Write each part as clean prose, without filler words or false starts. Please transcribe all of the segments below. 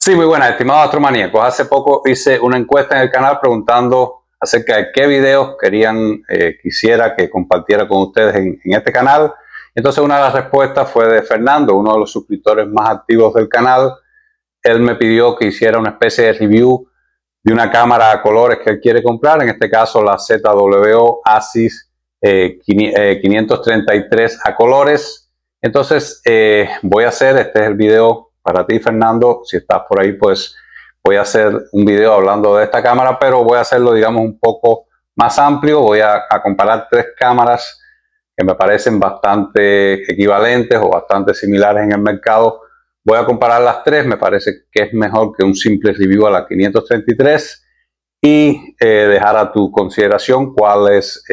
Sí, muy buenas, estimados astromaníacos. Hace poco hice una encuesta en el canal preguntando acerca de qué videos quisiera que compartiera con ustedes en este canal. Entonces una de las respuestas fue de Fernando, uno de los suscriptores más activos del canal. Él me pidió que hiciera una especie de review de una cámara a colores que él quiere comprar, en este caso la ZWO ASIS 533 a colores. Entonces voy a hacer, este es el video para ti, Fernando. Si estás por ahí, pues voy a hacer un video hablando de esta cámara, pero voy a hacerlo, digamos, un poco más amplio. Voy a comparar tres cámaras que me parecen bastante equivalentes o bastante similares en el mercado. Voy a comparar las tres. Me parece que es mejor que un simple review a la 533 y dejar a tu consideración cuál es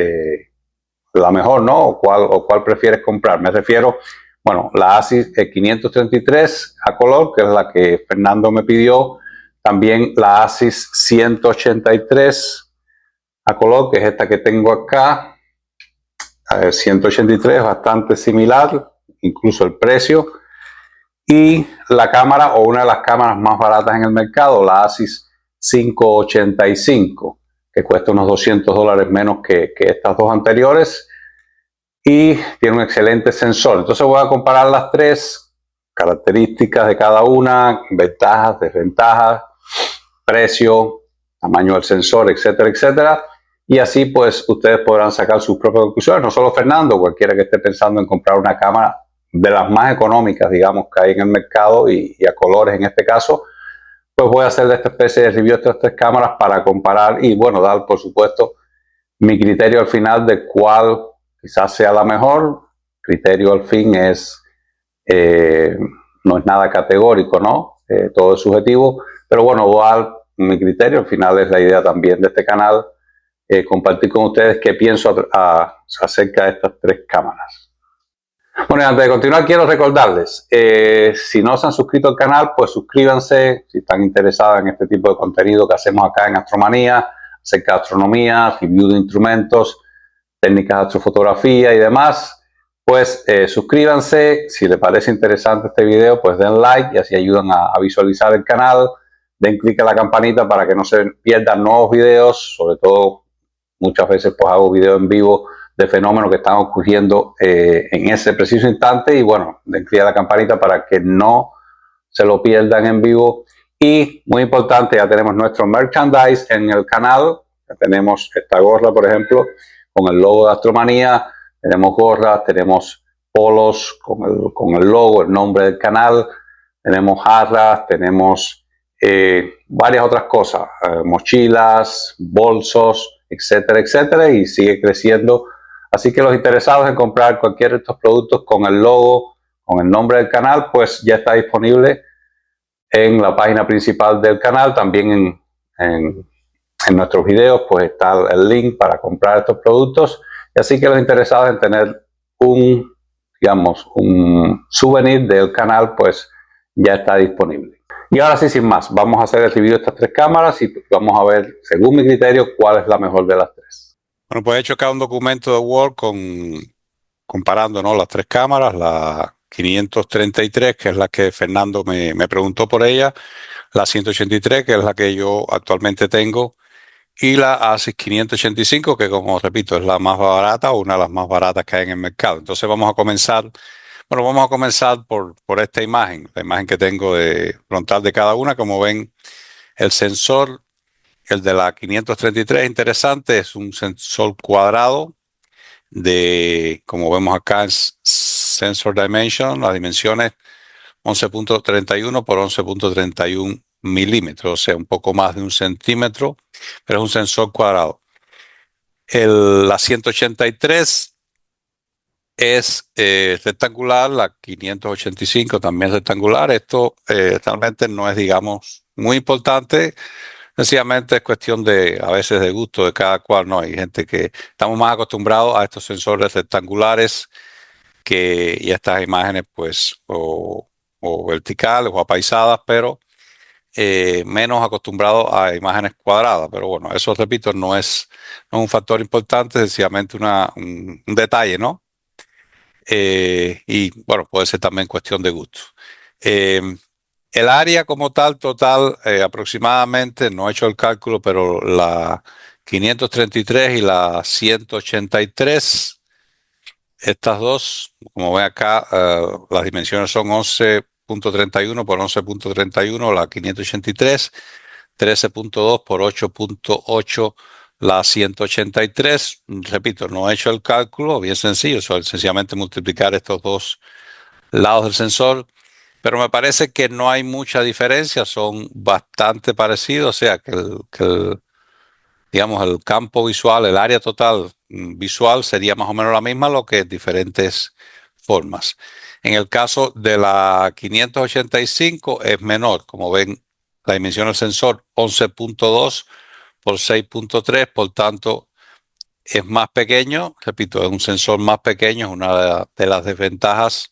la mejor, ¿no? O cuál prefieres comprar. Me refiero, bueno, la ASIS 533 a color, que es la que Fernando me pidió. También la ASIS 183 a color, que es esta que tengo acá. 183, bastante similar, incluso el precio. Y la cámara, o una de las cámaras más baratas en el mercado, la ASIS 585, que cuesta unos $200 menos que estas dos anteriores. Y tiene un excelente sensor. Entonces voy a comparar las tres características de cada una, ventajas, desventajas, precio, tamaño del sensor, etcétera, etcétera. Y así pues ustedes podrán sacar sus propias conclusiones. No solo Fernando, cualquiera que esté pensando en comprar una cámara de las más económicas, digamos, que hay en el mercado y a colores en este caso, pues voy a hacer esta especie de review de estas tres cámaras para comparar y, bueno, dar, por supuesto, mi criterio al final de cuál quizás sea la mejor. Criterio al fin no es nada categórico, ¿no? Todo es subjetivo, pero bueno, voy a dar mi criterio. Al final es la idea también de este canal, compartir con ustedes qué pienso acerca de estas tres cámaras. Bueno, y antes de continuar quiero recordarles, si no se han suscrito al canal, pues suscríbanse si están interesados en este tipo de contenido que hacemos acá en Astromanía, acerca de astronomía, review de instrumentos, técnicas de astrofotografía y demás. Pues suscríbanse. Si les parece interesante este video, pues den like y así ayudan a visualizar el canal. Den clic a la campanita para que no se pierdan nuevos videos. Sobre todo, muchas veces pues hago videos en vivo de fenómenos que están ocurriendo en ese preciso instante. Y bueno, den clic a la campanita para que no se lo pierdan en vivo. Y muy importante, ya tenemos nuestro merchandise en el canal. Ya tenemos esta gorra, por ejemplo, con el logo de Astromanía. Tenemos gorras, tenemos polos con el logo, el nombre del canal. Tenemos jarras, tenemos varias otras cosas, mochilas, bolsos, etcétera, etcétera. Y sigue creciendo. Así que los interesados en comprar cualquiera de estos productos con el logo, con el nombre del canal, pues ya está disponible en la página principal del canal. También en nuestros videos pues está el link para comprar estos productos. Y así que los interesados en tener un souvenir del canal, pues ya está disponible. Y ahora sí, sin más, vamos a hacer el review de estas tres cámaras y vamos a ver, según mi criterio, cuál es la mejor de las tres. Bueno, pues he hecho acá un documento de Word comparando, ¿no?, las tres cámaras, la 533, que es la que Fernando me preguntó por ella, la 183, que es la que yo actualmente tengo, y la ASIS 585, que, como repito, es la más barata o una de las más baratas que hay en el mercado. Entonces vamos a comenzar por esta imagen, la imagen que tengo de frontal de cada una. Como ven, el sensor, el de la 533, interesante, es un sensor cuadrado como vemos acá, es Sensor Dimension, las dimensiones 11.31 por 11.31 milímetros, o sea, un poco más de 1 centímetro, pero es un sensor cuadrado. La 183 es rectangular, la 585 también es rectangular. Esto realmente no es, digamos, muy importante. Sencillamente es cuestión a veces de gusto de cada cual, ¿no? Hay gente que estamos más acostumbrados a estos sensores rectangulares y estas imágenes, pues, o verticales o apaisadas, pero menos acostumbrados a imágenes cuadradas. Pero bueno, eso, repito, no es un factor importante, sencillamente un detalle, ¿no? Y bueno, puede ser también cuestión de gusto. El área como tal, total, aproximadamente, no he hecho el cálculo, pero la 533 y la 183, estas dos, como ven acá, las dimensiones son 11.31 por 11.31, la 583, 13.2 por 8.8, la 183. Repito, no he hecho el cálculo, bien sencillo, sencillamente multiplicar estos dos lados del sensor. Pero me parece que no hay mucha diferencia, son bastante parecidos, o sea digamos, el campo visual, el área total visual sería más o menos la misma, lo que en diferentes formas. En el caso de la 585 es menor, como ven, la dimensión del sensor 11.2 por 6.3, por tanto es más pequeño, repito, es un sensor más pequeño, es una de las desventajas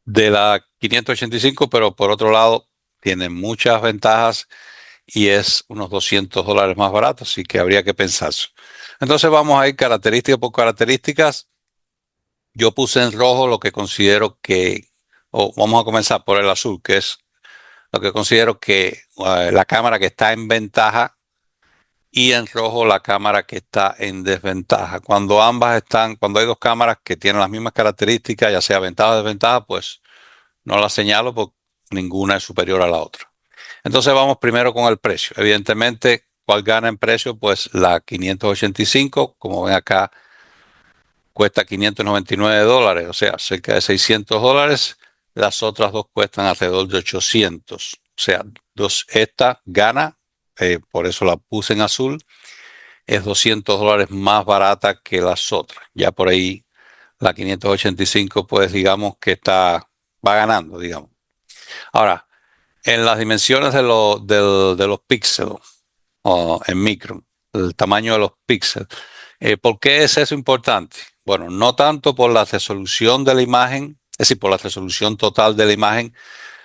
de la 585, pero por otro lado tiene muchas ventajas y es unos $200 más barato, así que habría que pensar. Entonces vamos a ir característica por características. Yo puse en rojo lo que considero que, o vamos a comenzar por el azul, que es lo que considero que la cámara que está en ventaja, y en rojo la cámara que está en desventaja. Cuando cuando hay dos cámaras que tienen las mismas características, ya sea ventaja o desventaja, pues no la señalo porque ninguna es superior a la otra. Entonces vamos primero con el precio. Evidentemente, ¿cuál gana en precio? Pues la 585, como ven acá, cuesta $599, o sea, cerca de $600. Las otras dos cuestan alrededor de 800. O sea, esta gana, por eso la puse en azul, es $200 más barata que las otras. Ya por ahí la 585, pues digamos que va ganando, digamos. Ahora, en las dimensiones de los píxeles, o en micro, el tamaño de los píxeles. ¿Por qué es eso importante? Bueno, no tanto por la resolución de la imagen, es decir, por la resolución total de la imagen,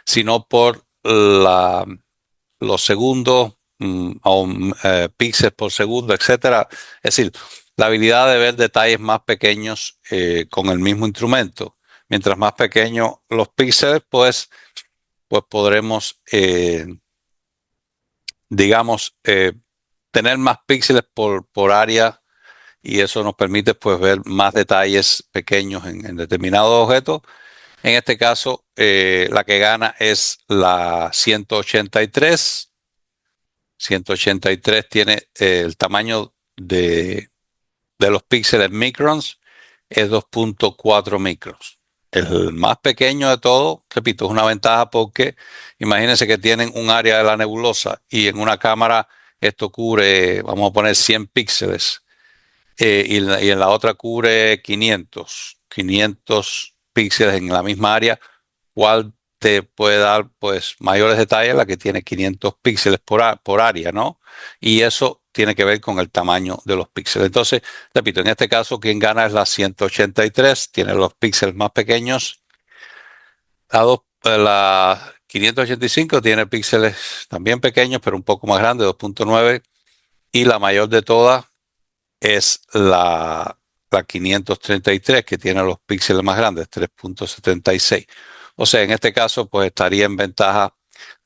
sino por los segundos o píxeles por segundo, etcétera. Es decir, la habilidad de ver detalles más pequeños con el mismo instrumento. Mientras más pequeños los píxeles, pues podremos, digamos, tener más píxeles por área, y eso nos permite pues ver más detalles pequeños en determinados objetos. En este caso, la que gana es la 183. 183 tiene el tamaño de los píxeles microns, es 2.4 microns. El más pequeño de todo, repito, es una ventaja porque imagínense que tienen un área de la nebulosa y en una cámara esto cubre, vamos a poner 100 píxeles, y en la otra cubre 500 píxeles en la misma área. ¿Cuál te puede dar pues mayores detalles? La que tiene 500 píxeles por área, ¿no? Y eso tiene que ver con el tamaño de los píxeles. Entonces, repito, en este caso quien gana es la 183, tiene los píxeles más pequeños. La 585 tiene píxeles también pequeños, pero un poco más grandes, 2.9. Y la mayor de todas es la 533, que tiene los píxeles más grandes, 3.76. O sea, en este caso, pues estaría en ventaja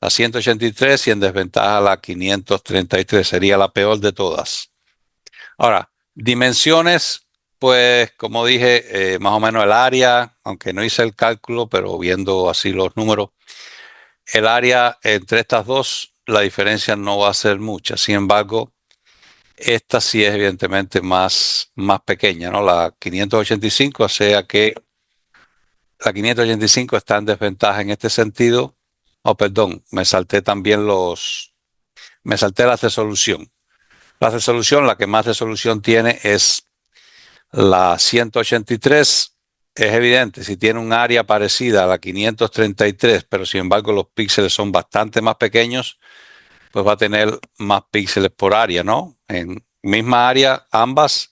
la 183 y en desventaja la 533. Sería la peor de todas. Ahora, dimensiones, pues como dije, más o menos el área, aunque no hice el cálculo, pero viendo así los números, el área entre estas dos, la diferencia no va a ser mucha. Sin embargo, esta sí es evidentemente más pequeña, ¿no? La 585, o sea que la 585 está en desventaja en este sentido. Oh, perdón, me salté la resolución. La resolución, la que más resolución tiene es la 183. Es evidente, si tiene un área parecida a la 533, pero sin embargo los píxeles son bastante más pequeños, pues va a tener más píxeles por área, ¿no? En misma área ambas,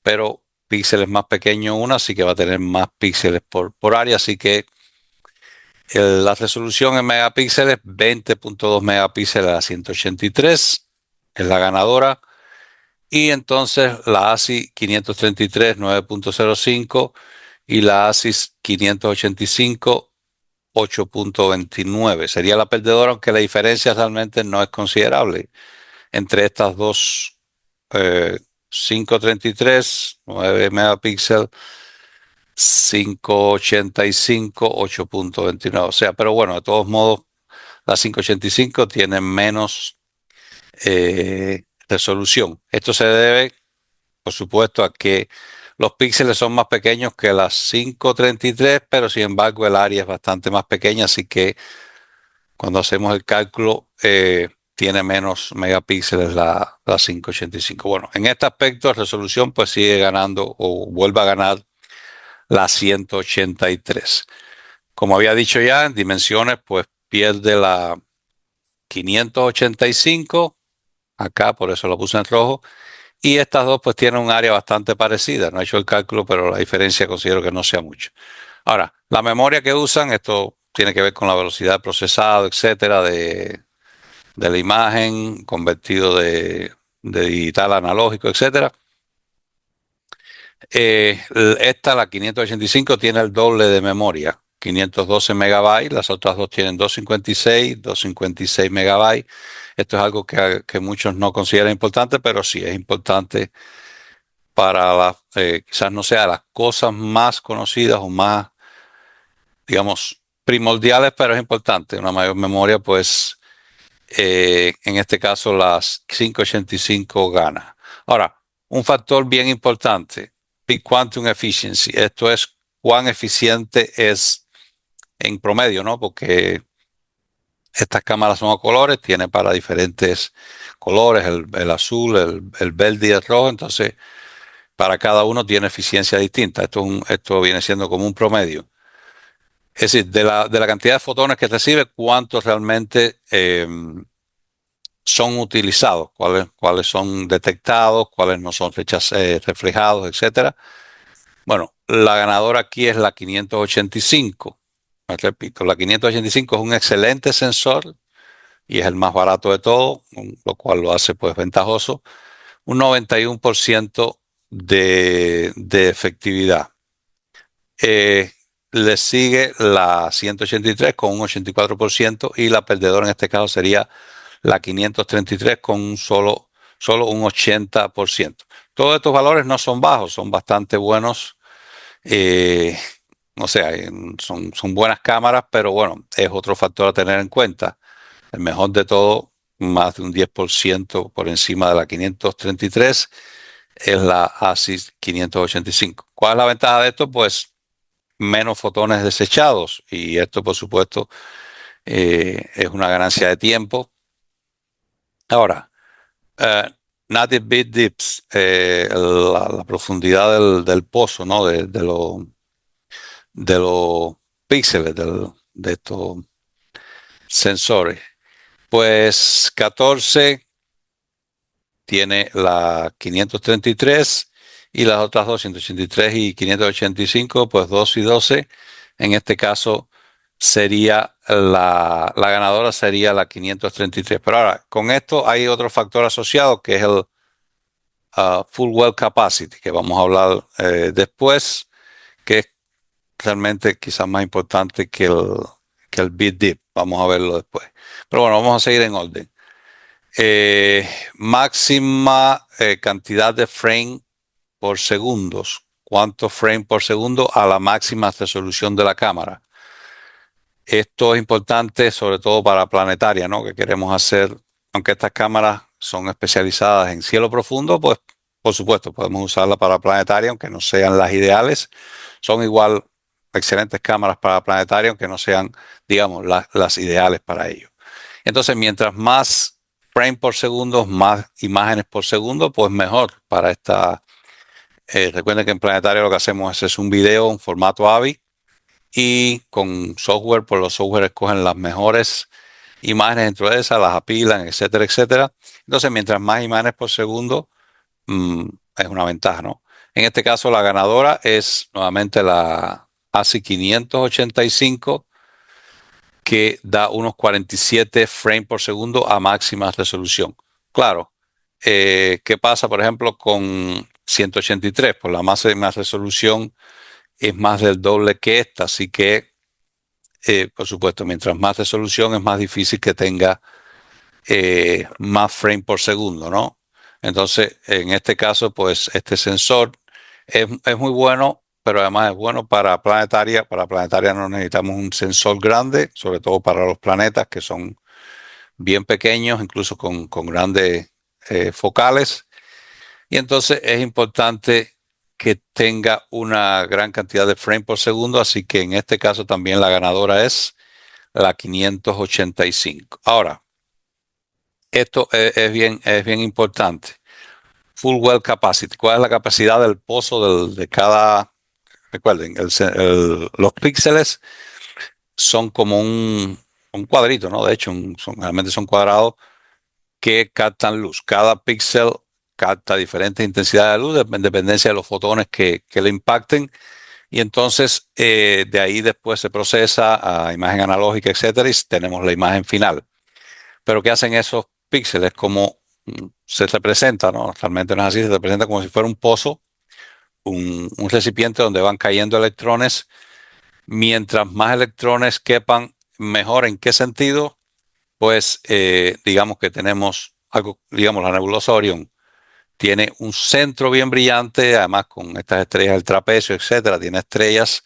pero píxeles más pequeños una, así que va a tener más píxeles por área. Así que la resolución en megapíxeles, 20.2 megapíxeles a 183, es la ganadora. Y entonces la ASI 533, 9.05, y la ASIS 585, 8.29. Sería la perdedora, aunque la diferencia realmente no es considerable entre estas dos. 533, 9 megapíxeles, 585, 8.29. O sea, pero bueno, de todos modos, la 585 tiene menos resolución. Esto se debe, por supuesto, a que los píxeles son más pequeños que las 533, pero sin embargo el área es bastante más pequeña, así que cuando hacemos el cálculo tiene menos megapíxeles la 585. Bueno, en este aspecto de resolución pues sigue ganando o vuelve a ganar la 183. Como había dicho ya, en dimensiones pues pierde la 585, acá por eso lo puse en rojo, y estas dos pues tienen un área bastante parecida. No he hecho el cálculo, pero la diferencia considero que no sea mucho. Ahora, la memoria que usan, esto tiene que ver con la velocidad de procesado, etcétera, de la imagen, convertido de digital a analógico, etcétera. Esta, la 585, tiene el doble de memoria, 512 megabytes, las otras dos tienen 256 megabytes. Esto es algo que muchos no consideran importante, pero sí es importante para quizás no sea las cosas más conocidas o más, digamos, primordiales, pero es importante. Una mayor memoria, pues, en este caso las 585 gana. Ahora, un factor bien importante, Peak Quantum Efficiency. Esto es cuán eficiente es en promedio, ¿no? Porque estas cámaras son a colores, tiene para diferentes colores, el azul, el verde y el rojo. Entonces, para cada uno tiene eficiencia distinta. Esto viene siendo como un promedio. Es decir, de la cantidad de fotones que recibe, cuántos realmente son utilizados, cuáles son detectados, cuáles no son reflejados, etcétera. Bueno, la ganadora aquí es la 585. Repito, la 585 es un excelente sensor y es el más barato de todo, lo cual lo hace pues ventajoso. Un 91% de efectividad. Le sigue la 183 con un 84% y la perdedora en este caso sería la 533 con solo un 80%. Todos estos valores no son bajos, son bastante buenos. O sea, son buenas cámaras, pero bueno, es otro factor a tener en cuenta. El mejor de todo, más de un 10% por encima de la 533, es la ASIS 585. ¿Cuál es la ventaja de esto? Pues menos fotones desechados, y esto por supuesto es una ganancia de tiempo. Ahora, native bit depths, la profundidad del pozo, ¿no? De los píxeles de estos sensores. Pues 14 tiene la 533 y las otras 283 y 585, pues 2 y 12. En este caso sería la ganadora sería la 533. Pero ahora, con esto hay otro factor asociado que es el full well capacity, que vamos a hablar después, que es realmente quizás más importante que el bit dip. Vamos a verlo después. Pero bueno, vamos a seguir en orden. Máxima cantidad de frame por segundos. ¿Cuántos frames por segundo a la máxima resolución de la cámara? Esto es importante sobre todo para planetaria, ¿no? Que queremos hacer, aunque estas cámaras son especializadas en cielo profundo, pues por supuesto podemos usarla para planetaria, aunque no sean las ideales. Son igual excelentes cámaras para planetaria, aunque no sean, digamos, las ideales para ello. Entonces, mientras más frame por segundo, más imágenes por segundo, pues mejor para esta. Recuerden que en planetario lo que hacemos es un video en formato AVI y con software, pues los software escogen las mejores imágenes dentro de esas, las apilan, etcétera, etcétera. Entonces, mientras más imágenes por segundo, es una ventaja, ¿no? En este caso, la ganadora es nuevamente la ASI 585, que da unos 47 frames por segundo a máxima resolución. Claro, ¿qué pasa, por ejemplo, con 183? Pues la máxima resolución es más del doble que esta, así que por supuesto, mientras más resolución es más difícil que tenga más frame por segundo, ¿no? Entonces, en este caso, pues este sensor es muy bueno, pero además es bueno para planetaria. Para planetaria no necesitamos un sensor grande, sobre todo para los planetas que son bien pequeños, incluso con grandes focales. Y entonces es importante que tenga una gran cantidad de frame por segundo, así que en este caso también la ganadora es la 585. Ahora, esto es bien importante. Full well capacity. ¿Cuál es la capacidad del pozo de cada? Recuerden, los píxeles son como un cuadrito, ¿no? De hecho, realmente son cuadrados que captan luz. Cada píxel capta diferentes intensidades de luz en dependencia de los fotones que le impacten. Y entonces de ahí después se procesa a imagen analógica, etcétera, y tenemos la imagen final. Pero ¿qué hacen esos píxeles? Como se representa, ¿no? Realmente no es así, se representa como si fuera un pozo, un recipiente donde van cayendo electrones. Mientras más electrones quepan, mejor. ¿En qué sentido? Pues digamos que tenemos algo, digamos, la nebulosa Orión tiene un centro bien brillante, además con estas estrellas del trapecio, etcétera, tiene estrellas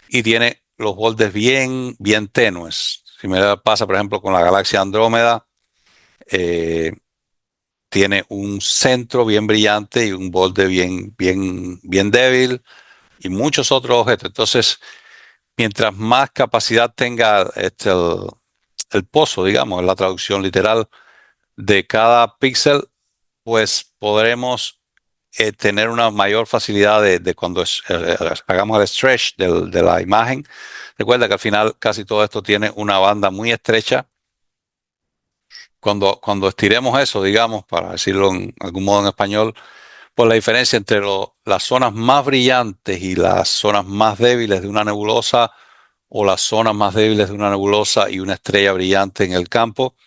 y tiene los bordes bien tenues. Si me pasa, por ejemplo, con la galaxia Andrómeda, eh, tiene un centro bien brillante y un borde bien débil y muchos otros objetos. Entonces, mientras más capacidad tenga el pozo, digamos, en la traducción literal de cada píxel, pues podremos tener una mayor facilidad de cuando hagamos el stretch de la imagen. Recuerda que al final casi todo esto tiene una banda muy estrecha. Cuando estiremos eso, digamos, para decirlo en algún modo en español, pues la diferencia entre las zonas más brillantes y las zonas más débiles de una nebulosa, o las zonas más débiles de una nebulosa y una estrella brillante en el campo,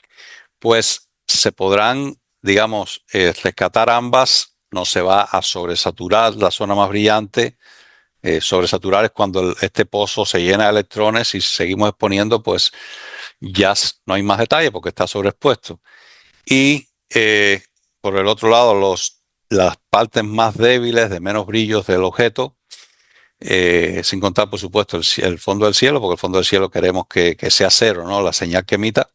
pues se podrán, digamos, rescatar ambas. No se va a sobresaturar la zona más brillante. Sobresaturar es cuando este pozo se llena de electrones y seguimos exponiendo, pues ya no hay más detalle porque está sobreexpuesto. Y por el otro lado, las partes más débiles, de menos brillos del objeto, sin contar, por supuesto, el fondo del cielo, porque el fondo del cielo queremos que sea cero, ¿no? La señal que emita,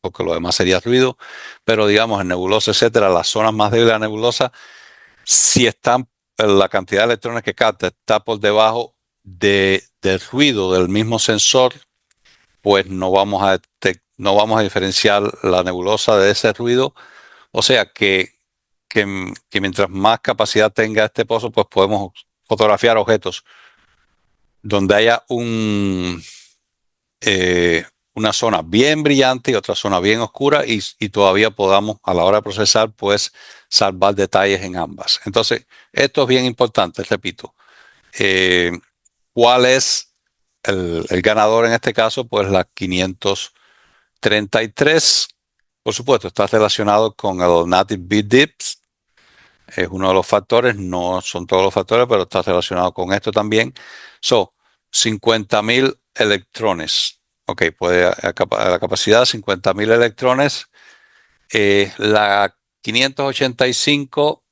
porque lo demás sería ruido. Pero digamos, en nebulosa, etcétera, las zonas más débiles de la nebulosa, si están, la cantidad de electrones que capta está por debajo del ruido del mismo sensor, pues no vamos a diferenciar la nebulosa de ese ruido. O sea que mientras más capacidad tenga este pozo, pues podemos fotografiar objetos donde haya una zona bien brillante y otra zona bien oscura, y todavía podamos a la hora de procesar pues salvar detalles en ambas. Entonces esto es bien importante, repito. ¿Cuál es el ganador en este caso? Pues la 533, por supuesto, está relacionado con el Native Bit Dips. Es uno de los factores, no son todos los factores, pero está relacionado con esto también. Son 50.000 electrones. Ok, puede la capacidad 50.000 electrones. La 585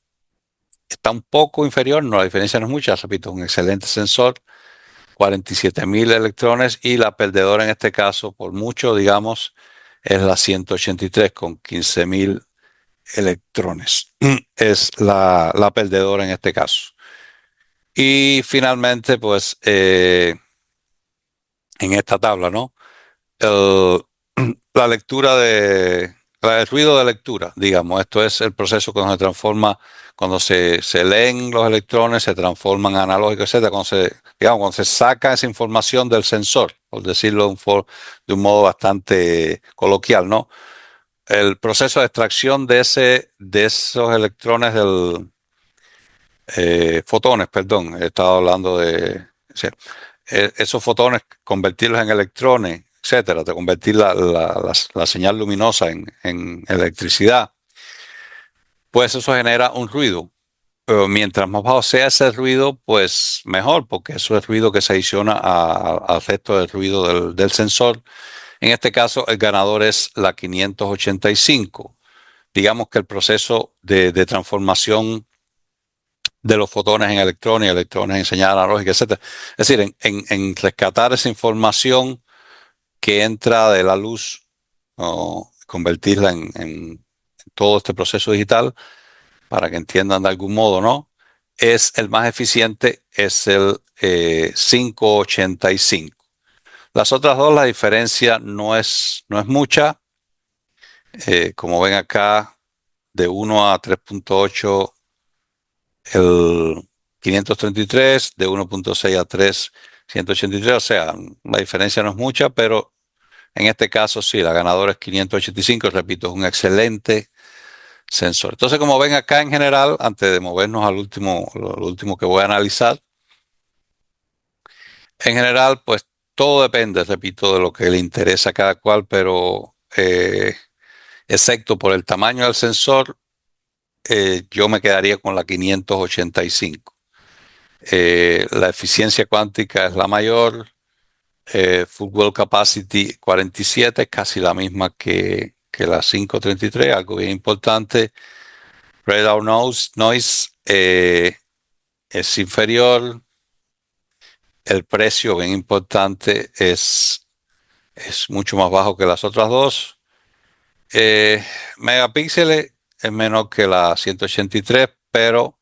está un poco inferior, no, la diferencia no es mucha, repito, un excelente sensor. 47.000 electrones, y la perdedora en este caso, por mucho, digamos, es la 183 con 15.000 electrones. Es la perdedora en este caso. Y finalmente, pues, en esta tabla, ¿no? El, la lectura el ruido de lectura, digamos, esto es el proceso cuando se transforma, cuando se leen los electrones, se transforman analógicos, etcétera, cuando se saca esa información del sensor, por decirlo de un modo bastante coloquial, ¿no? El proceso de extracción de esos electrones fotones, perdón, he estado hablando o sea, esos fotones, convertirlos en electrones, etcétera, de convertir la señal luminosa en electricidad, pues eso genera un ruido. mientras más bajo sea ese ruido, pues mejor, porque eso es ruido que se adiciona al resto del ruido del sensor. En este caso, el ganador es la 585. Digamos que el proceso de transformación de los fotones en electrones, electrones en señal analógica, etcétera. Es decir, en rescatar esa información que entra de la luz o convertirla en todo este proceso digital, para que entiendan de algún modo, ¿no? Es el más eficiente, es el 585. Las otras dos, la diferencia no es mucha. Como ven acá, de 1 a 3.8 el 533, de 1.6 a 3, 183. O sea, la diferencia no es mucha, pero en este caso sí, la ganadora es 585. Repito, es un excelente sensor. Entonces, como ven acá en general, antes de movernos al último, lo último que voy a analizar, en general, pues todo depende, repito, de lo que le interesa a cada cual, pero excepto por el tamaño del sensor, yo me quedaría con la 585. La eficiencia cuántica es la mayor. Full Well Capacity 47 es casi la misma que la 533, algo bien importante. Radar Noise es inferior. El precio, bien importante, es mucho más bajo que las otras dos. Megapíxeles es menor que la 183, pero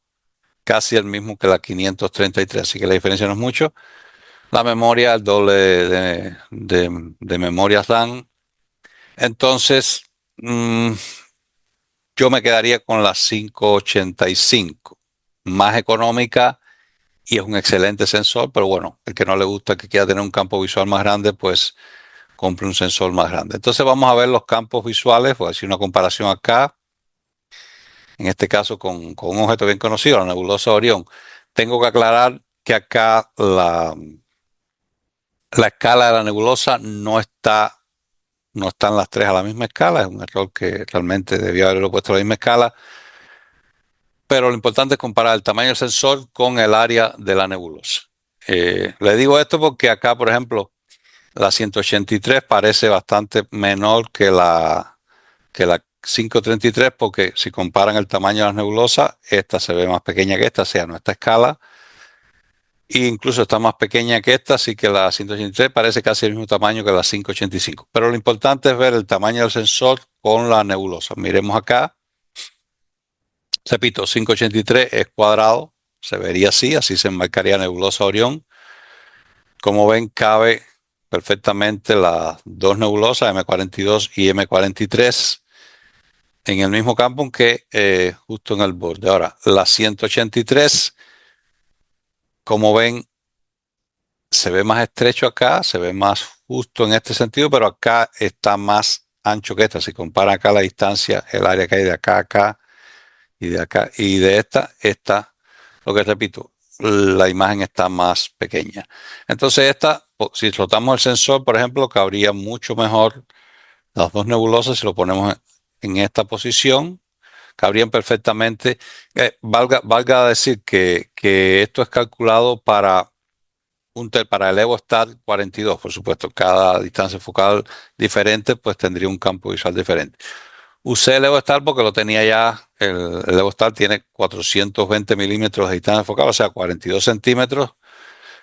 casi el mismo que la 533, así que la diferencia no es mucho. La memoria, el doble de memoria RAM. Entonces, yo me quedaría con la 585, más económica y es un excelente sensor, pero bueno, el que no le gusta, que quiera tener un campo visual más grande, pues compre un sensor más grande. Entonces vamos a ver los campos visuales, voy a hacer una comparación acá, en este caso con un objeto bien conocido, la nebulosa Orión. Tengo que aclarar que acá la escala de la nebulosa no están las tres a la misma escala, es un error que realmente debía haberlo puesto a la misma escala, pero lo importante es comparar el tamaño del sensor con el área de la nebulosa. Le digo esto porque acá, por ejemplo, la 183 parece bastante menor que la 533, porque si comparan el tamaño de las nebulosas, esta se ve más pequeña que esta, o sea, nuestra escala, e incluso está más pequeña que esta, así que la 183 parece casi el mismo tamaño que la 585. Pero lo importante es ver el tamaño del sensor con la nebulosa. Miremos acá. Repito, 583 es cuadrado, se vería así se enmarcaría nebulosa Orión. Como ven, cabe perfectamente las dos nebulosas, M42 y M43, en el mismo campo, aunque justo en el borde. Ahora, la 183, como ven, se ve más estrecho acá, se ve más justo en este sentido, pero acá está más ancho que esta. Si compara acá la distancia, el área que hay de acá a acá y de acá y de esta, lo que repito, la imagen está más pequeña. Entonces si rotamos el sensor, por ejemplo, cabría mucho mejor las dos nebulosas. Si lo ponemos en esta posición, cabrían perfectamente. Valga decir que esto es calculado para el EvoStar 42, por supuesto. Cada distancia focal diferente, pues tendría un campo visual diferente. Usé el EvoStar porque lo tenía ya. El EvoStar tiene 420 milímetros de distancia focal, o sea, 42 centímetros.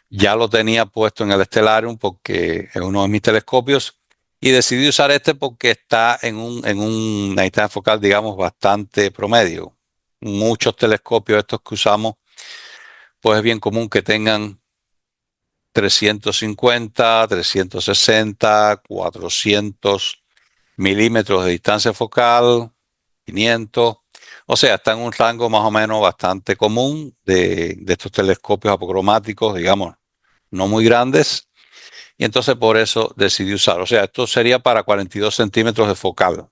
Ya lo tenía puesto en el Stellarium porque es uno de mis telescopios. Y decidí usar este porque está en una distancia focal, digamos, bastante promedio. Muchos telescopios estos que usamos, pues es bien común que tengan 350, 360, 400 milímetros de distancia focal, 500. O sea, está en un rango más o menos bastante común de estos telescopios apocromáticos, digamos, no muy grandes. Y entonces por eso decidí usar. O sea, esto sería para 42 centímetros de focal.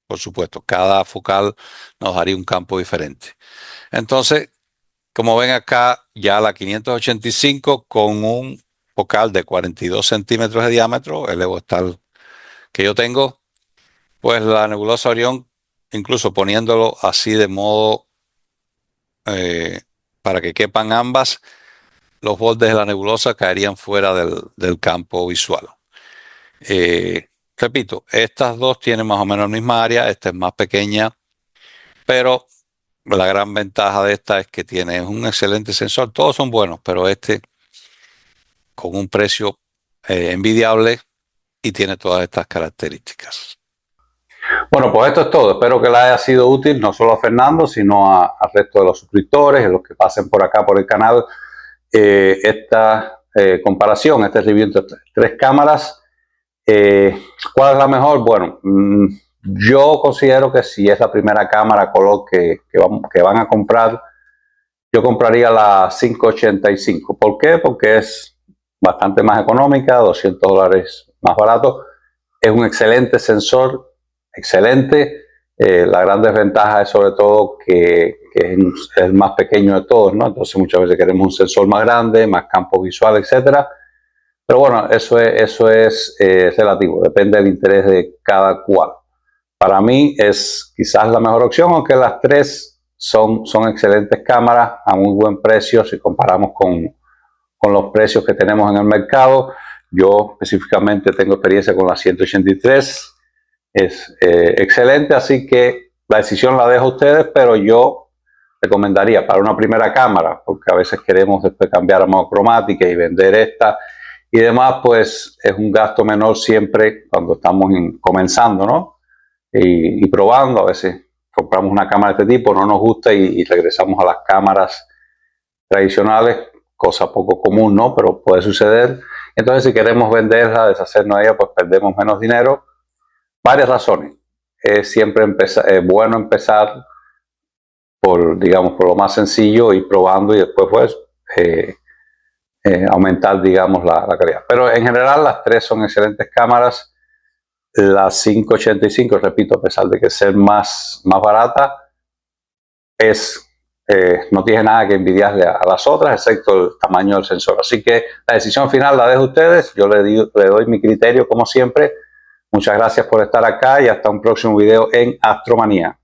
Por supuesto, cada focal nos daría un campo diferente. Entonces, como ven acá, ya la 585 con un focal de 42 centímetros de diámetro, el EvoStar que yo tengo, pues la nebulosa Orión, incluso poniéndolo así de modo para que quepan ambas, los bordes de la nebulosa caerían fuera del campo visual. Repito, estas dos tienen más o menos la misma área, esta es más pequeña, pero la gran ventaja de esta es que tiene un excelente sensor. Todos son buenos, pero este con un precio envidiable y tiene todas estas características. Bueno, pues esto es todo. Espero que le haya sido útil no solo a Fernando, sino al resto de los suscriptores, a los que pasen por acá por el canal. Esta comparación, este review entre tres cámaras. ¿Cuál es la mejor? Bueno, yo considero que si es la primera cámara color que van a comprar, yo compraría la 585. ¿Por qué? Porque es bastante más económica, $200 más barato. Es un excelente sensor, excelente. La gran desventaja es sobre todo que es el más pequeño de todos, ¿no? Entonces muchas veces queremos un sensor más grande, más campo visual, etcétera. Pero bueno, eso es relativo, depende del interés de cada cual. Para mí es quizás la mejor opción, aunque las tres son excelentes cámaras a muy buen precio si comparamos con los precios que tenemos en el mercado. Yo específicamente tengo experiencia con la 183, es excelente, así que la decisión la dejo a ustedes, pero yo recomendaría para una primera cámara, porque a veces queremos después cambiar a monocromática y vender esta y demás, pues es un gasto menor siempre cuando estamos comenzando, ¿no? Y probando. A veces compramos una cámara de este tipo, no nos gusta y regresamos a las cámaras tradicionales, cosa poco común, ¿no? Pero puede suceder. Entonces, si queremos venderla, deshacernos de ella, pues perdemos menos dinero. Varias razones. Es siempre bueno empezar por, digamos, por lo más sencillo, ir probando y después, pues, aumentar, digamos, la calidad. Pero en general las tres son excelentes cámaras. La 585, repito, a pesar de que ser más barata, no tiene nada que envidiarle a las otras, excepto el tamaño del sensor. Así que la decisión final la dejo a ustedes. Yo le doy mi criterio como siempre. Muchas gracias por estar acá y hasta un próximo video en Astromanía.